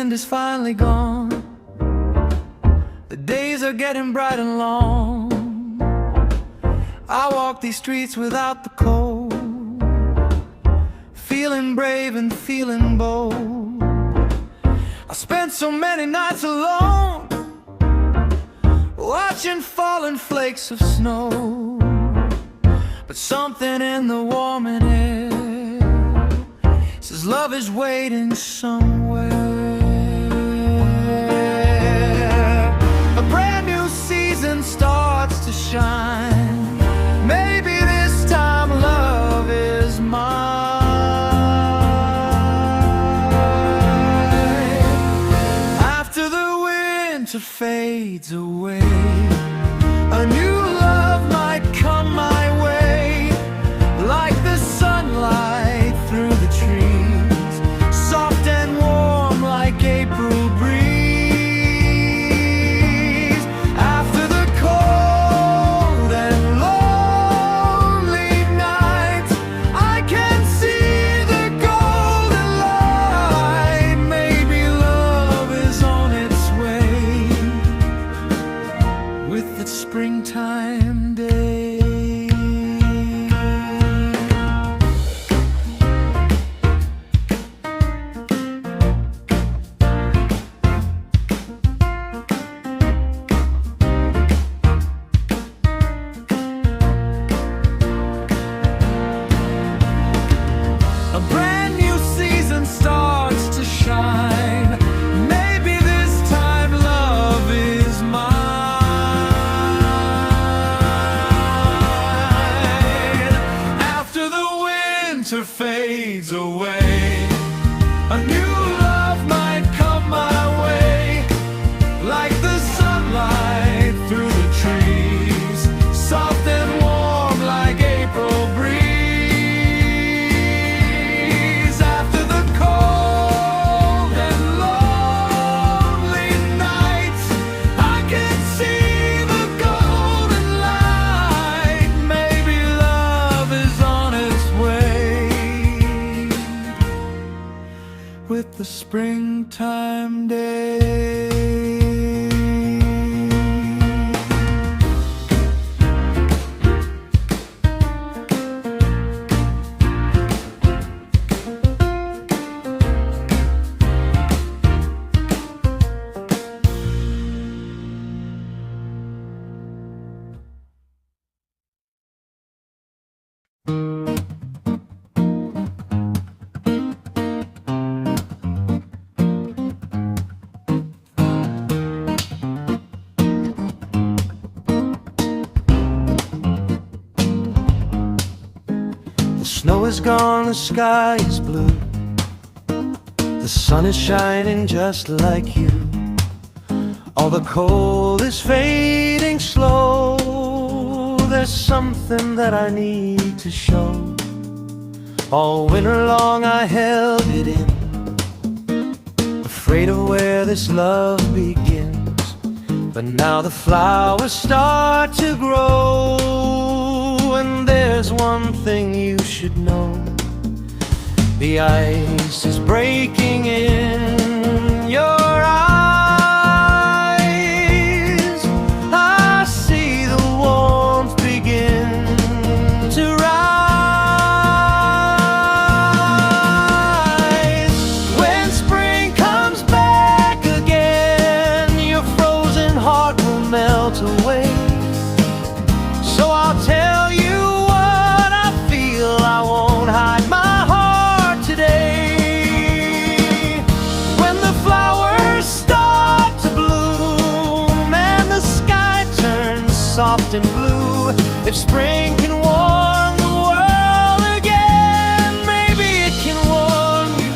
wind is finally gone. The days are getting bright and long. I walk these streets without the cold, feeling brave and feeling bold. I spent so many nights alone, watching falling flakes of snow. But something in the warming air says love is waiting somewhere. A brand new season starts to shine. Maybe this time love is mine. After the winter fades away, a new love might come my way, like the sunlight through the trees, soft and warm like April breeze. After the cold and lonely night, I can see the golden light. Maybe love is on its way with its springtime day. A brand new season starts to shine. Maybe this time love is mine. After the winter fades away, a new love might come my way, like the sunlight through the trees, soft and warm like April breeze. After the cold and lonely nights, I can see the golden light. Maybe love is on its way with the springtime day. The snow is gone, the sky is blue, the sun is shining just like you. All the cold is fading slow. There's something that I need to show. All winter long I held it in, afraid of where this love begins. But now the flowers start to grow, and there's one thing you should know. The ice is breaking in your eyes. I see the warmth begin to rise. When spring comes back again, your frozen heart will melt away. So I'll tell you what I feel, I won't hide my heart today. When the flowers start to bloom and the sky turns soft and blue, if spring can warm the world again, maybe it can warm you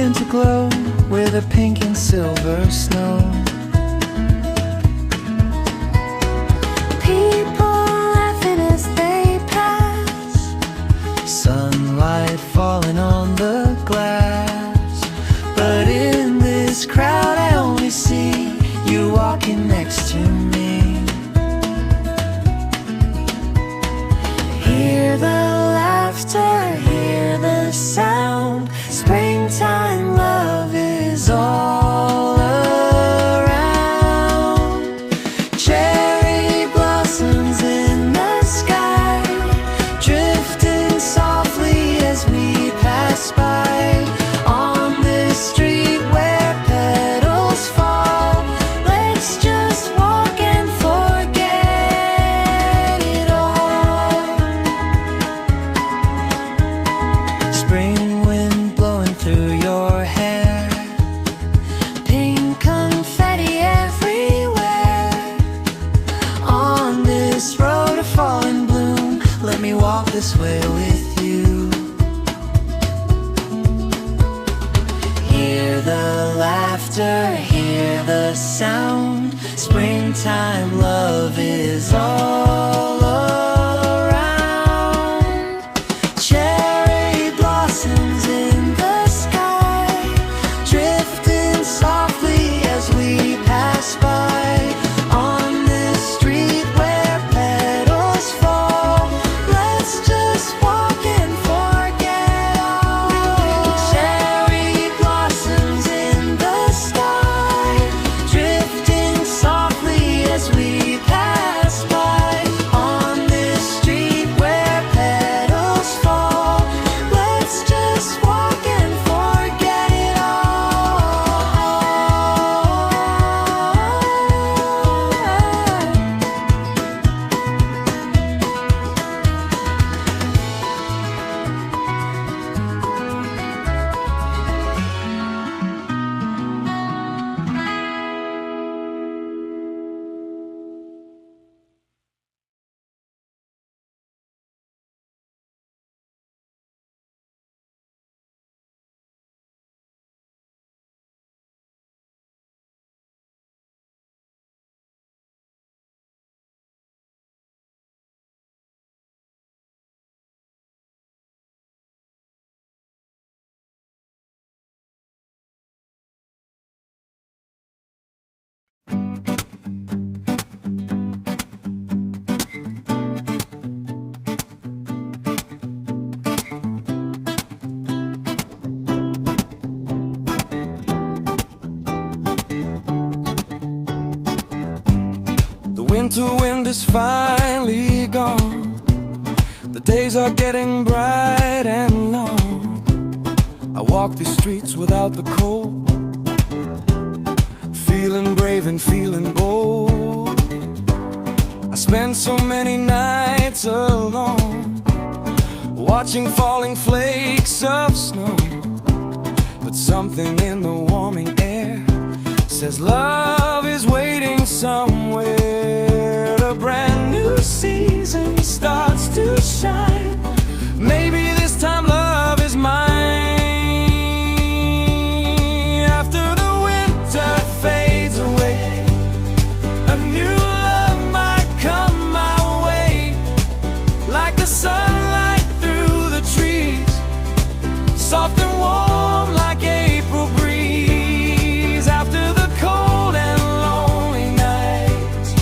begin to glow with a pink and silver snow. People laughing as they pass, Sunlight falling on the glass. But in this crowd I only see you walking next to me. hear the laughter, hear the sound. Springtime love is all around. Cherry blossoms in the sky, drifting softly as we pass by. On this street where petals fall, let's just walk and forget it all. Spring wind blowing through your hair, Pink confetti everywhere. on this road of fallen bloom, let me walk this way with you. Hear the laughter, hear the sound. Springtime love is all around. Cherry blossoms in the sky, drifting softly as we pass by. On this street where petals fall, let's just walk and forget all. Cherry blossoms in the sky, drifting softly as we pass by. On this street where petals fall, let's just walk and forget it The winter wind is finally gone. The days are getting bright and long. I walk these streets without the cold, feeling brave and feeling bold. I spend so many nights alone, watching falling flakes of snow. But something in the warming air says love is waiting somewhere. A brand new season starts to shine. Maybe this time love is mine. After the winter fades away, a new love might come my way. Like the sunlight through the trees, soft and warm like April breeze. After the cold and lonely nights,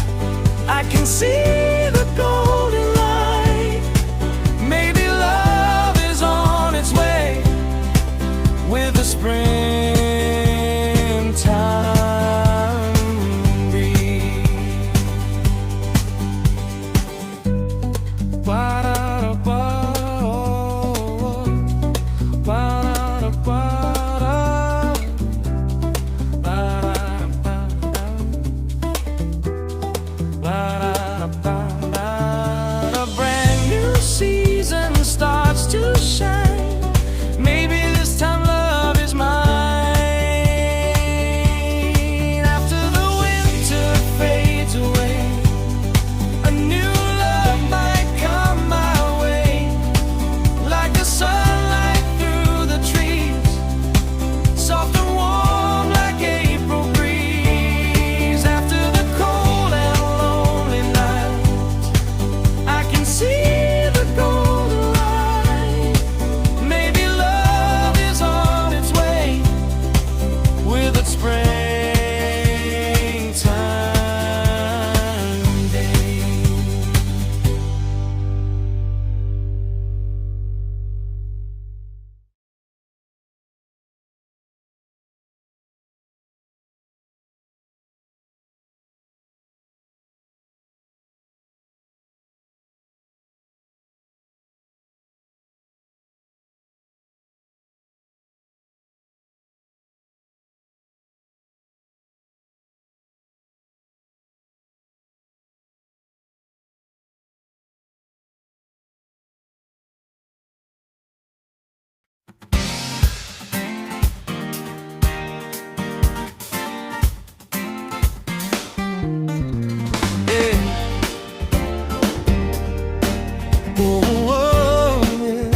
Oh, yeah.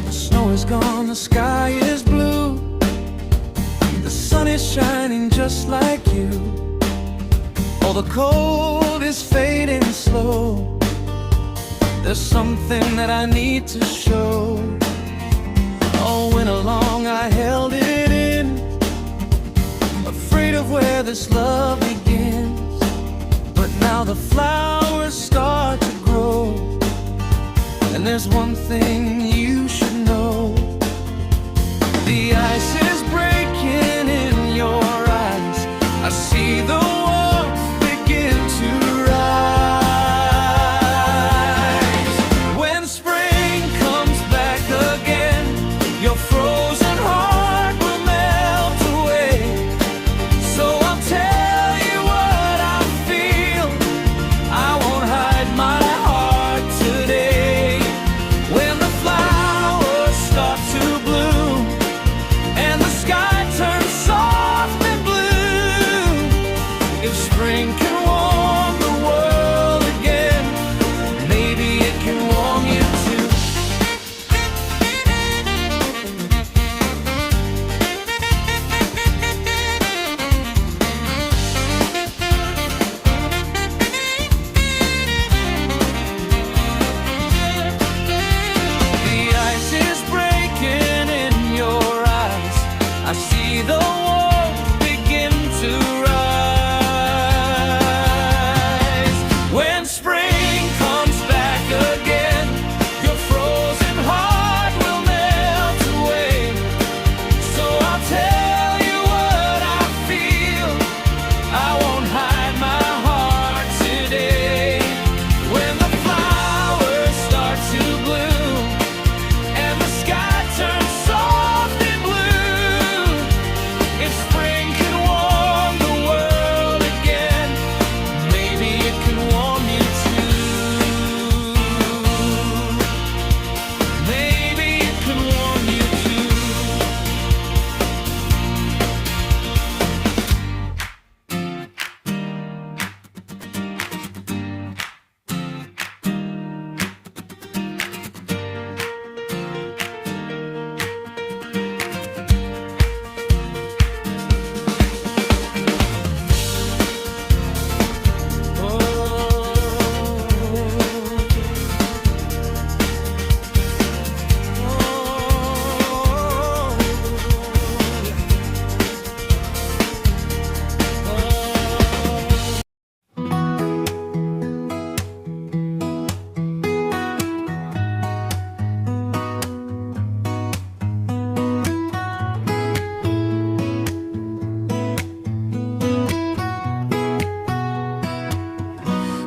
The snow is gone, the sky is blue, the sun is shining just like you. All the cold is fading slow. There's something that I need to show. All winter long I held it in, afraid of where this love begins. But now the flowers start to grow, and there's one thing you should know. The ice is breaking in your eyes. I see the warmth begin to rise. When spring comes back again, your frozen heart will melt away. So I'll tell you what I feel, I won't hide my heart today. When the flowers start to bloom and the sky turns soft and blue, if spring can warm the world again, maybe it can warm you too. The ice is breaking in your eyes. I see the warmth begin to rise. When spring comes back again, your frozen heart will melt away. So I'll tell you what I feel, I won't hide my heart today. When the flowers start to bloom and the sky turns soft and blue, if spring can warm the world again, maybe it can warm you too. Maybe it can warm you too.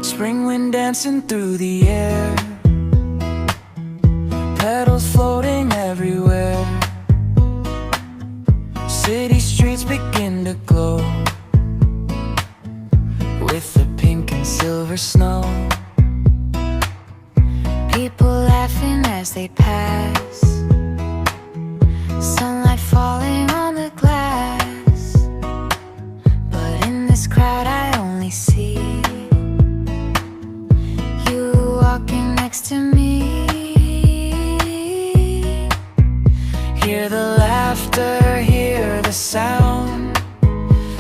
Spring wind dancing through the air, petals floating everywhere. City streets begin to glow with the pink and silver snow. People laughing as they pass, sunlight falling on the glass. But in this crowd I only see you walking next to me. Hear the laughter, hear the sound.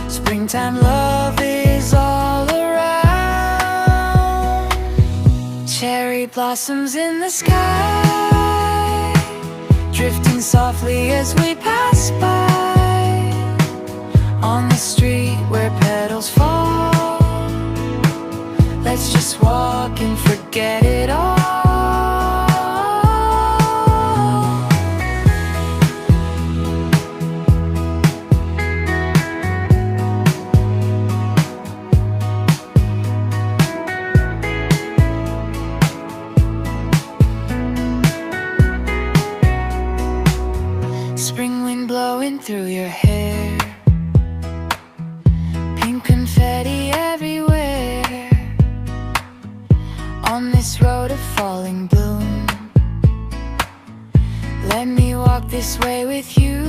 Springtime love is all around. Cherry blossoms in the sky, drifting softly as we pass by. On the street where petals fall, let's just walk and forget it all. Spring wind blowing through your hair, pink confetti everywhere. On this road of falling bloom, let me walk this way with you.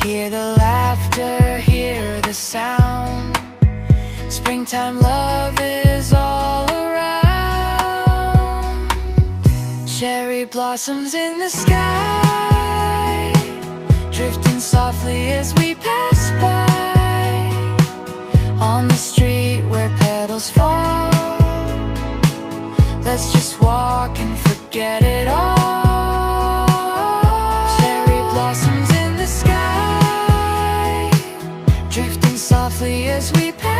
Hear the laughter, hear the sound. Springtime love is all around. Cherry blossoms in the sky, drifting softly as we pass by. On the street where petals fall, let's just walk and forget it all. Cherry blossoms in the sky, drifting softly as we pass